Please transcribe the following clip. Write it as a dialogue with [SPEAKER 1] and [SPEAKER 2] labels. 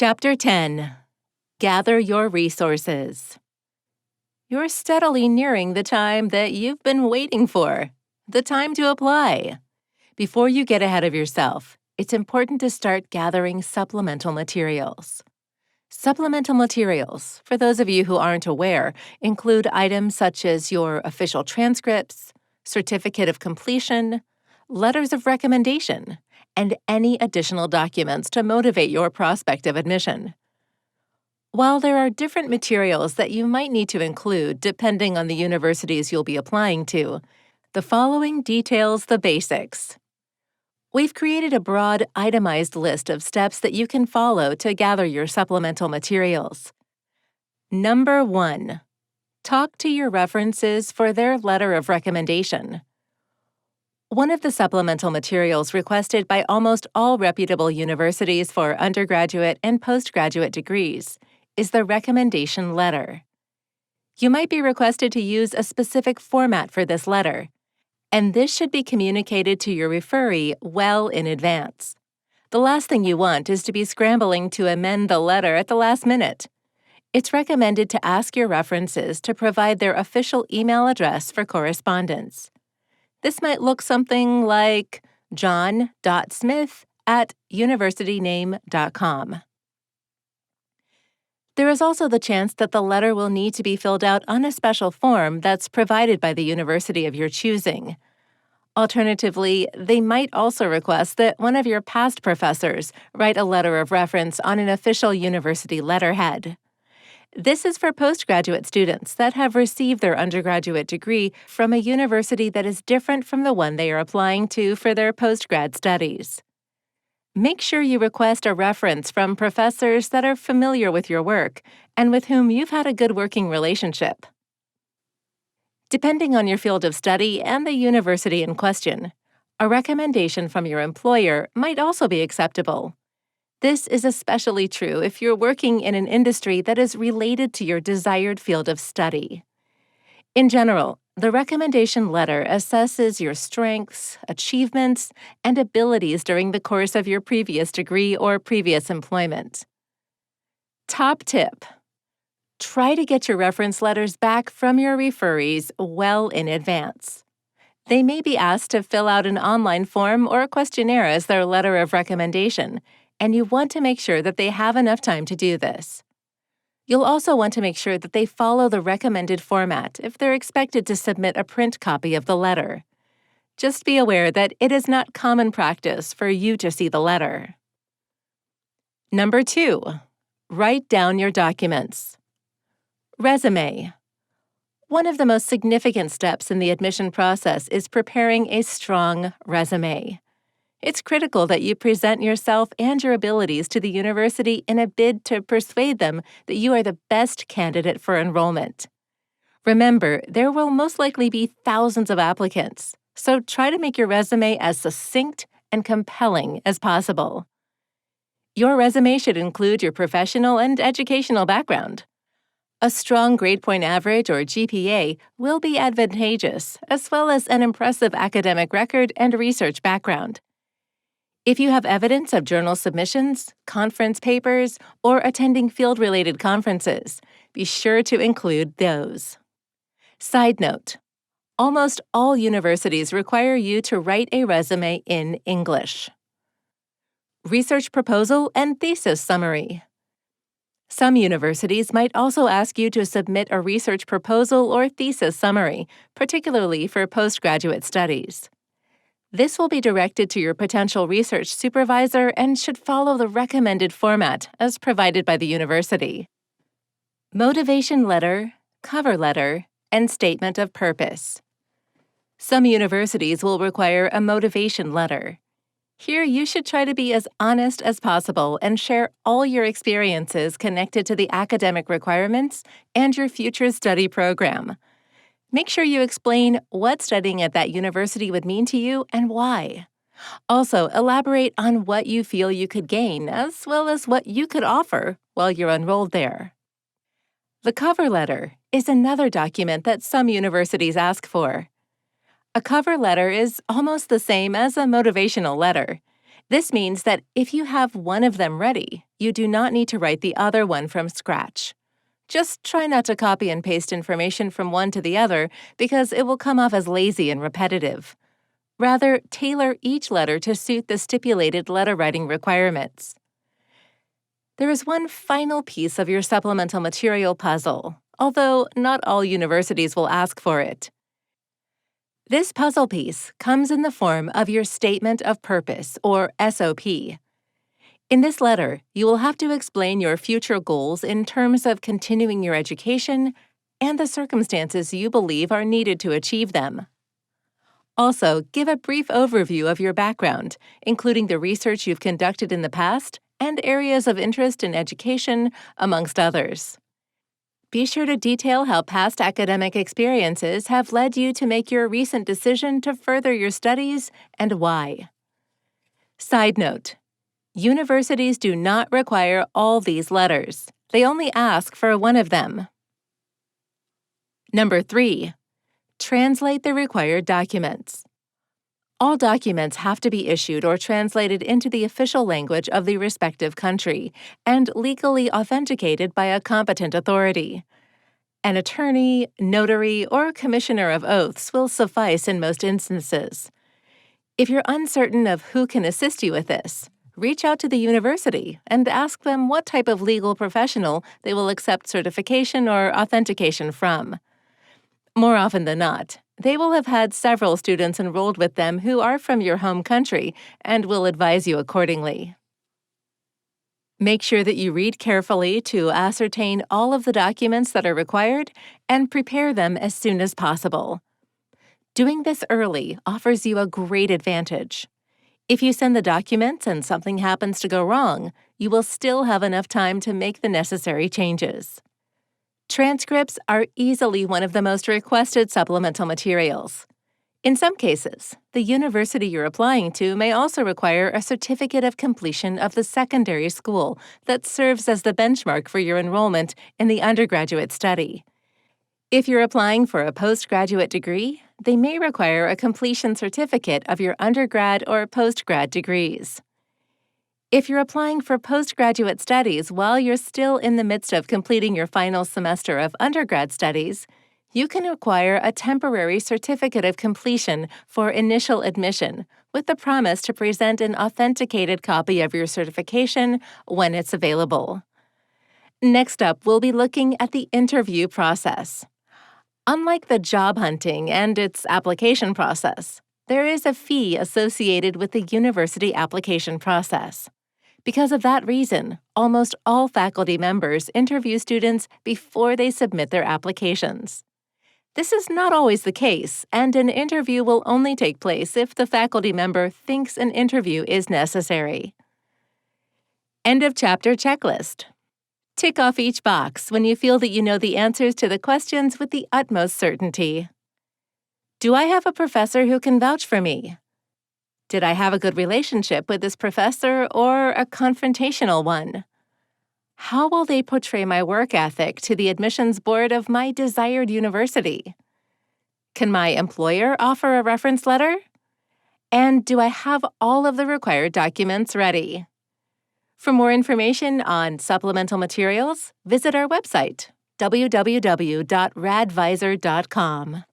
[SPEAKER 1] Chapter 10. Gather your resources. You're steadily nearing the time that you've been waiting for, the time to apply. Before you get ahead of yourself, it's important to start gathering supplemental materials. Supplemental materials, for those of you who aren't aware, include items such as your official transcripts, certificate of completion, letters of recommendation, and any additional documents to motivate your prospective admission. While there are different materials that you might need to include depending on the universities you'll be applying to, the following details the basics. We've created a broad, itemized list of steps that you can follow to gather your supplemental materials. Number 1. Talk to your references for their letter of recommendation. One of the supplemental materials requested by almost all reputable universities for undergraduate and postgraduate degrees is the recommendation letter. You might be requested to use a specific format for this letter, and this should be communicated to your referee well in advance. The last thing you want is to be scrambling to amend the letter at the last minute. It's recommended to ask your references to provide their official email address for correspondence. This might look something like john.smith@universityname.com. There is also the chance that the letter will need to be filled out on a special form that's provided by the university of your choosing. Alternatively, they might also request that one of your past professors write a letter of reference on an official university letterhead. This is for postgraduate students that have received their undergraduate degree from a university that is different from the one they are applying to for their postgrad studies. Make sure you request a reference from professors that are familiar with your work and with whom you've had a good working relationship. Depending on your field of study and the university in question, a recommendation from your employer might also be acceptable. This is especially true if you're working in an industry that is related to your desired field of study. In general, the recommendation letter assesses your strengths, achievements, and abilities during the course of your previous degree or previous employment. Top tip: try to get your reference letters back from your referees well in advance. They may be asked to fill out an online form or a questionnaire as their letter of recommendation, and you want to make sure that they have enough time to do this. You'll also want to make sure that they follow the recommended format if they're expected to submit a print copy of the letter. Just be aware that it is not common practice for you to see the letter. Number 2. Write down your documents. Resume. One of the most significant steps in the admission process is preparing a strong resume. It's critical that you present yourself and your abilities to the university in a bid to persuade them that you are the best candidate for enrollment. Remember, there will most likely be thousands of applicants, so try to make your resume as succinct and compelling as possible. Your resume should include your professional and educational background. A strong grade point average or GPA will be advantageous, as well as an impressive academic record and research background. If you have evidence of journal submissions, conference papers, or attending field-related conferences, be sure to include those. Side note: almost all universities require you to write a resume in English. Research proposal and thesis summary. Some universities might also ask you to submit a research proposal or thesis summary, particularly for postgraduate studies. This will be directed to your potential research supervisor and should follow the recommended format as provided by the university. Motivation letter, cover letter, and statement of purpose. Some universities will require a motivation letter. Here, you should try to be as honest as possible and share all your experiences connected to the academic requirements and your future study program. Make sure you explain what studying at that university would mean to you and why. Also, elaborate on what you feel you could gain, as well as what you could offer while you're enrolled there. The cover letter is another document that some universities ask for. A cover letter is almost the same as a motivational letter. This means that if you have one of them ready, you do not need to write the other one from scratch. Just try not to copy and paste information from one to the other because it will come off as lazy and repetitive. Rather, tailor each letter to suit the stipulated letter writing requirements. There is one final piece of your supplemental material puzzle, although not all universities will ask for it. This puzzle piece comes in the form of your Statement of Purpose, or SOP. In this letter, you will have to explain your future goals in terms of continuing your education and the circumstances you believe are needed to achieve them. Also, give a brief overview of your background, including the research you've conducted in the past and areas of interest in education, amongst others. Be sure to detail how past academic experiences have led you to make your recent decision to further your studies and why. Side note: universities do not require all these letters. They only ask for one of them. Number 3. Translate the required documents. All documents have to be issued or translated into the official language of the respective country and legally authenticated by a competent authority. An attorney, notary, or commissioner of oaths will suffice in most instances. If you're uncertain of who can assist you with this, reach out to the university and ask them what type of legal professional they will accept certification or authentication from. More often than not, they will have had several students enrolled with them who are from your home country and will advise you accordingly. Make sure that you read carefully to ascertain all of the documents that are required and prepare them as soon as possible. Doing this early offers you a great advantage. If you send the documents and something happens to go wrong, you will still have enough time to make the necessary changes. Transcripts are easily one of the most requested supplemental materials. In some cases, the university you're applying to may also require a certificate of completion of the secondary school that serves as the benchmark for your enrollment in the undergraduate study. If you're applying for a postgraduate degree, they may require a completion certificate of your undergrad or postgrad degrees. If you're applying for postgraduate studies while you're still in the midst of completing your final semester of undergrad studies, you can require a temporary certificate of completion for initial admission with the promise to present an authenticated copy of your certification when it's available. Next up, we'll be looking at the interview process. Unlike the job hunting and its application process, there is a fee associated with the university application process. Because of that reason, almost all faculty members interview students before they submit their applications. This is not always the case, and an interview will only take place if the faculty member thinks an interview is necessary. End of chapter checklist. Tick off each box when you feel that you know the answers to the questions with the utmost certainty. Do I have a professor who can vouch for me? Did I have a good relationship with this professor or a confrontational one? How will they portray my work ethic to the admissions board of my desired university? Can my employer offer a reference letter? And do I have all of the required documents ready? For more information on supplemental materials, visit our website, www.radviser.com.